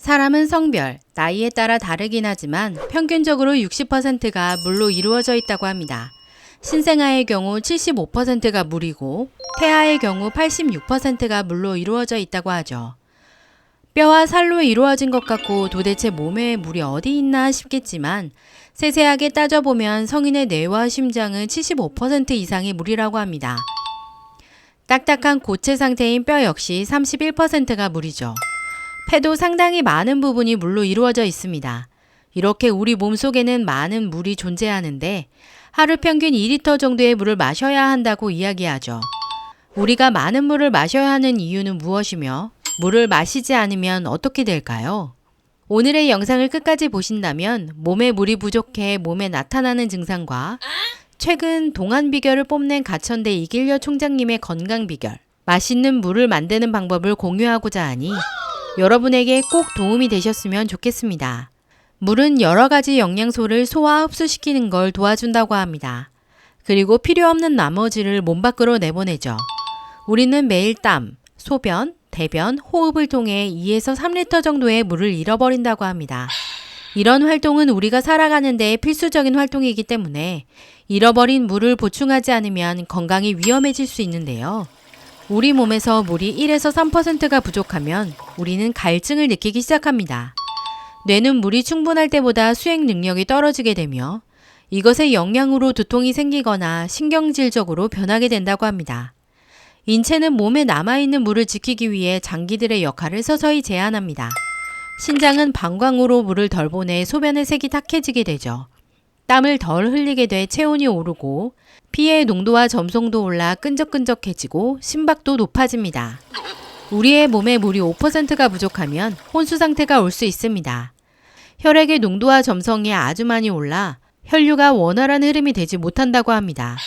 사람은 성별, 나이에 따라 다르긴 하지만 평균적으로 60%가 물로 이루어져 있다고 합니다. 신생아의 경우 75%가 물이고 태아의 경우 86%가 물로 이루어져 있다고 하죠. 뼈와 살로 이루어진 것 같고 도대체 몸에 물이 어디 있나 싶겠지만 세세하게 따져보면 성인의 뇌와 심장은 75% 이상이 물이라고 합니다. 딱딱한 고체 상태인 뼈 역시 31%가 물이죠. 폐도 상당히 많은 부분이 물로 이루어져 있습니다. 이렇게 우리 몸속에는 많은 물이 존재하는데 하루 평균 2리터 정도의 물을 마셔야 한다고 이야기하죠. 우리가 많은 물을 마셔야 하는 이유는 무엇이며 물을 마시지 않으면 어떻게 될까요? 오늘의 영상을 끝까지 보신다면 몸에 물이 부족해 몸에 나타나는 증상과 최근 동안 비결을 뽐낸 가천대 이길려 총장님의 건강 비결, 맛있는 물을 만드는 방법을 공유하고자 하니 여러분에게 꼭 도움이 되셨으면 좋겠습니다. 물은 여러 가지 영양소를 소화 흡수시키는 걸 도와준다고 합니다. 그리고 필요 없는 나머지를 몸 밖으로 내보내죠. 우리는 매일 땀, 소변, 대변, 호흡을 통해 2에서 3리터 정도의 물을 잃어버린다고 합니다. 이런 활동은 우리가 살아가는 데 필수적인 활동이기 때문에 잃어버린 물을 보충하지 않으면 건강이 위험해질 수 있는데요. 우리 몸에서 물이 1에서 3%가 부족하면 우리는 갈증을 느끼기 시작합니다. 뇌는 물이 충분할 때보다 수행 능력이 떨어지게 되며 이것의 영향으로 두통이 생기거나 신경질적으로 변하게 된다고 합니다. 인체는 몸에 남아있는 물을 지키기 위해 장기들의 역할을 서서히 제한합니다. 신장은 방광으로 물을 덜 보내 소변의 색이 탁해지게 되죠. 땀을 덜 흘리게 돼 체온이 오르고 피의 농도와 점성도 올라 끈적끈적해지고 심박도 높아집니다. 우리의 몸에 물이 5%가 부족하면 혼수 상태가 올 수 있습니다. 혈액의 농도와 점성이 아주 많이 올라 혈류가 원활한 흐름이 되지 못한다고 합니다.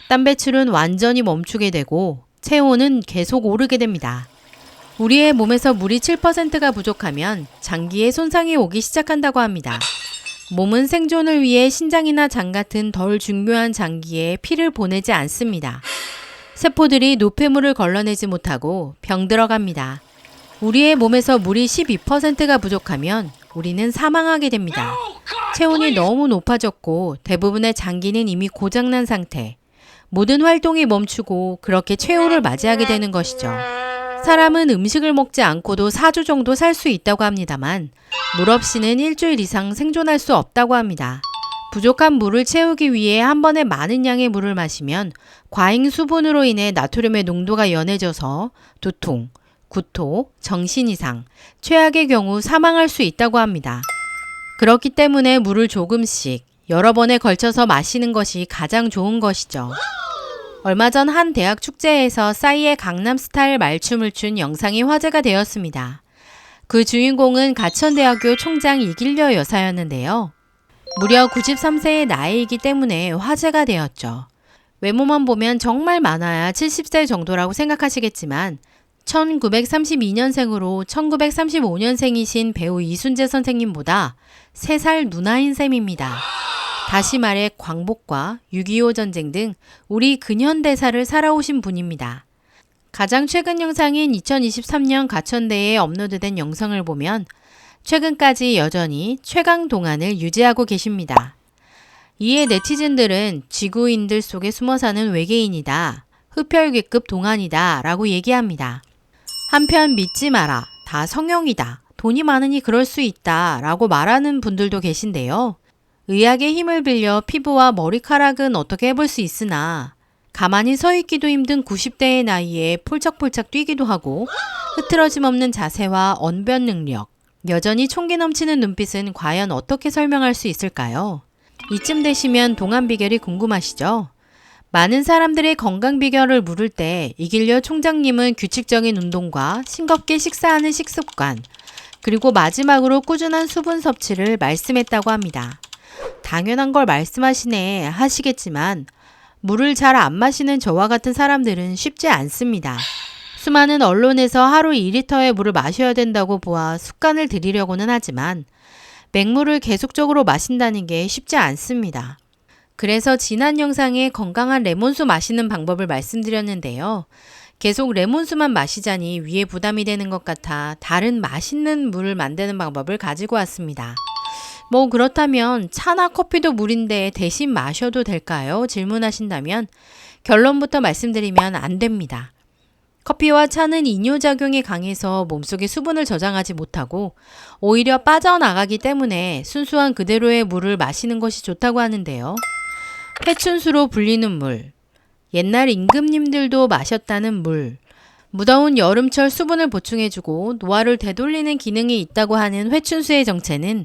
땀 배출은 완전히 멈추게 되고 체온은 계속 오르게 됩니다. 우리의 몸에서 물이 7%가 부족하면 장기에 손상이 오기 시작한다고 합니다. 몸은 생존을 위해 신장이나 장 같은 덜 중요한 장기에 피를 보내지 않습니다. 세포들이 노폐물을 걸러내지 못하고 병들어갑니다. 우리의 몸에서 물이 12%가 부족하면 우리는 사망하게 됩니다. 체온이 너무 높아졌고 대부분의 장기는 이미 고장난 상태. 모든 활동이 멈추고 그렇게 최후를 맞이하게 되는 것이죠. 사람은 음식을 먹지 않고도 4주 정도 살 수 있다고 합니다만 물 없이는 일주일 이상 생존할 수 없다고 합니다. 부족한 물을 채우기 위해 한 번에 많은 양의 물을 마시면 과잉 수분으로 인해 나트륨의 농도가 연해져서 두통, 구토, 정신 이상, 최악의 경우 사망할 수 있다고 합니다. 그렇기 때문에 물을 조금씩 여러 번에 걸쳐서 마시는 것이 가장 좋은 것이죠. 얼마 전 한 대학 축제에서 싸이의 강남스타일 말춤을 춘 영상이 화제가 되었습니다. 그 주인공은 가천대학교 총장 이길려 여사였는데요. 무려 93세의 나이이기 때문에 화제가 되었죠. 외모만 보면 정말 많아야 70세 정도라고 생각하시겠지만 1932년생으로 1935년생이신 배우 이순재 선생님보다 3살 누나인 셈입니다. 다시 말해 광복과 6.25 전쟁 등 우리 근현대사를 살아오신 분입니다. 가장 최근 영상인 2023년 가천대에 업로드된 영상을 보면 최근까지 여전히 최강 동안을 유지하고 계십니다. 이에 네티즌들은 지구인들 속에 숨어 사는 외계인이다, 흡혈귀급 동안이다 라고 얘기합니다. 한편 믿지 마라, 다 성형이다, 돈이 많으니 그럴 수 있다 라고 말하는 분들도 계신데요. 의학의 힘을 빌려 피부와 머리카락은 어떻게 해볼 수 있으나 가만히 서 있기도 힘든 90대의 나이에 폴짝폴짝 뛰기도 하고 흐트러짐 없는 자세와 언변 능력, 여전히 총기 넘치는 눈빛은 과연 어떻게 설명할 수 있을까요? 이쯤 되시면 동안 비결이 궁금하시죠? 많은 사람들의 건강 비결을 물을 때 이길려 총장님은 규칙적인 운동과 싱겁게 식사하는 식습관, 그리고 마지막으로 꾸준한 수분 섭취를 말씀했다고 합니다. 당연한 걸 말씀하시네 하시겠지만 물을 잘 안 마시는 저와 같은 사람들은 쉽지 않습니다. 수많은 언론에서 하루 2리터의 물을 마셔야 된다고 보아 습관을 들이려고는 하지만 맹물을 계속적으로 마신다는 게 쉽지 않습니다. 그래서 지난 영상에 건강한 레몬수 마시는 방법을 말씀드렸는데요. 계속 레몬수만 마시자니 위에 부담이 되는 것 같아 다른 맛있는 물을 만드는 방법을 가지고 왔습니다. 뭐 그렇다면 차나 커피도 물인데 대신 마셔도 될까요? 질문하신다면 결론부터 말씀드리면 안 됩니다. 커피와 차는 이뇨작용이 강해서 몸속에 수분을 저장하지 못하고 오히려 빠져나가기 때문에 순수한 그대로의 물을 마시는 것이 좋다고 하는데요. 회춘수로 불리는 물, 옛날 임금님들도 마셨다는 물, 무더운 여름철 수분을 보충해주고 노화를 되돌리는 기능이 있다고 하는 회춘수의 정체는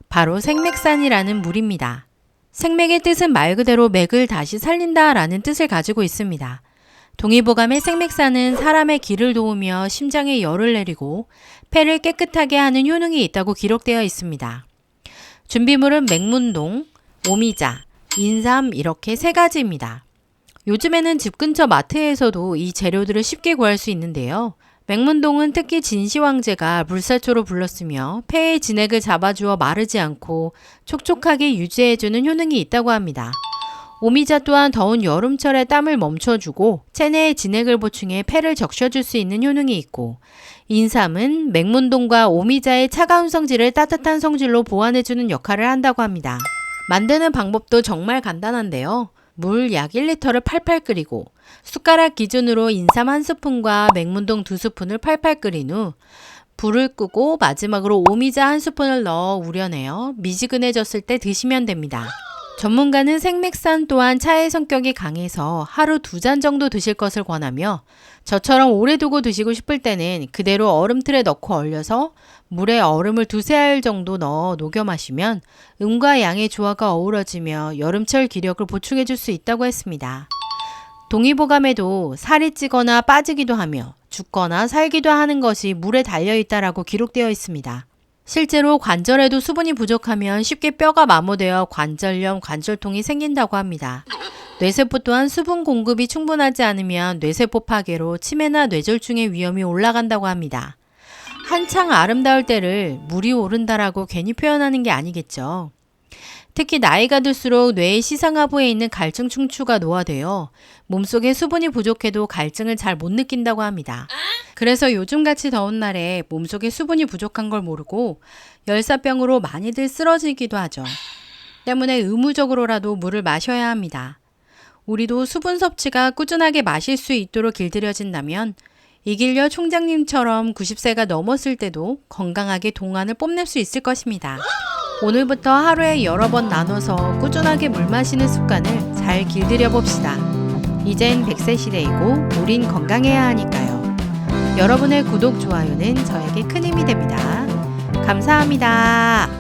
바로 생맥산이라는 물입니다. 생맥의 뜻은 말 그대로 맥을 다시 살린다 라는 뜻을 가지고 있습니다. 동의보감의 생맥산은 사람의 기를 도우며 심장에 열을 내리고 폐를 깨끗하게 하는 효능이 있다고 기록되어 있습니다. 준비물은 맥문동, 오미자, 인삼 이렇게 3가지입니다. 요즘에는 집 근처 마트에서도 이 재료들을 쉽게 구할 수 있는데요. 맥문동은 특히 진시황제가 물살초로 불렀으며 폐의 진액을 잡아주어 마르지 않고 촉촉하게 유지해주는 효능이 있다고 합니다. 오미자 또한 더운 여름철에 땀을 멈춰주고 체내의 진액을 보충해 폐를 적셔줄 수 있는 효능이 있고, 인삼은 맥문동과 오미자의 차가운 성질을 따뜻한 성질로 보완해주는 역할을 한다고 합니다. 만드는 방법도 정말 간단한데요. 물 약 1리터를 팔팔 끓이고 숟가락 기준으로 인삼 1스푼과 맥문동 2스푼을 팔팔 끓인 후 불을 끄고 마지막으로 오미자 1스푼을 넣어 우려내어 미지근해졌을 때 드시면 됩니다. 전문가는 생맥산 또한 차의 성격이 강해서 하루 2잔 정도 드실 것을 권하며 저처럼 오래 두고 드시고 싶을 때는 그대로 얼음틀에 넣고 얼려서 물에 얼음을 2-3알 정도 넣어 녹여 마시면 음과 양의 조화가 어우러지며 여름철 기력을 보충해 줄 수 있다고 했습니다. 동의보감에도 살이 찌거나 빠지기도 하며 죽거나 살기도 하는 것이 물에 달려있다라고 기록되어 있습니다. 실제로 관절에도 수분이 부족하면 쉽게 뼈가 마모되어 관절염, 관절통이 생긴다고 합니다. 뇌세포 또한 수분 공급이 충분하지 않으면 뇌세포 파괴로 치매나 뇌졸중의 위험이 올라간다고 합니다. 한창 아름다울 때를 물이 오른다라고 괜히 표현하는 게 아니겠죠. 특히 나이가 들수록 뇌의 시상하부에 있는 갈증 충추가 노화되어 몸속에 수분이 부족해도 갈증을 잘 못 느낀다고 합니다. 그래서 요즘같이 더운 날에 몸속에 수분이 부족한 걸 모르고 열사병으로 많이들 쓰러지기도 하죠. 때문에 의무적으로라도 물을 마셔야 합니다. 우리도 수분 섭취가 꾸준하게 마실 수 있도록 길들여진다면 이길려 총장님처럼 90세가 넘었을 때도 건강하게 동안을 뽐낼 수 있을 것입니다. 오늘부터 하루에 여러 번 나눠서 꾸준하게 물 마시는 습관을 잘 길들여 봅시다. 이젠 100세 시대이고 우린 건강해야 하니까요. 여러분의 구독, 좋아요는 저에게 큰 힘이 됩니다. 감사합니다.